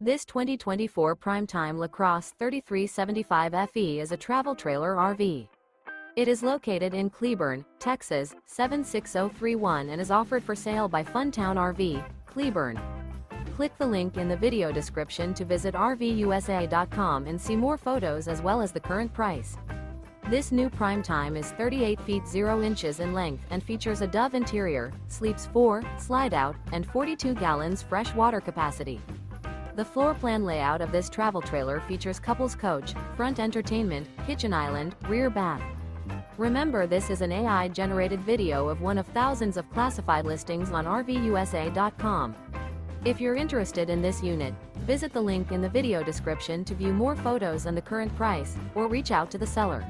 This 2024 Prime Time LaCrosse 3375 FE is a travel trailer RV. It is located in Cleburne, Texas, 76031 and is offered for sale by Funtown RV, Cleburne. Click the link in the video description to visit RVUSA.com and see more photos as well as the current price. This new Prime Time is 38 feet 0 inches in length and features a Dove interior, sleeps 4, Slideout, and 42 gallons fresh water capacity. The floor plan layout of this travel trailer features couples coach, front entertainment, kitchen island, rear bath. Remember, this is an AI-generated video of one of thousands of classified listings on RVUSA.com. If you're interested in this unit, visit the link in the video description to view more photos and the current price, or reach out to the seller.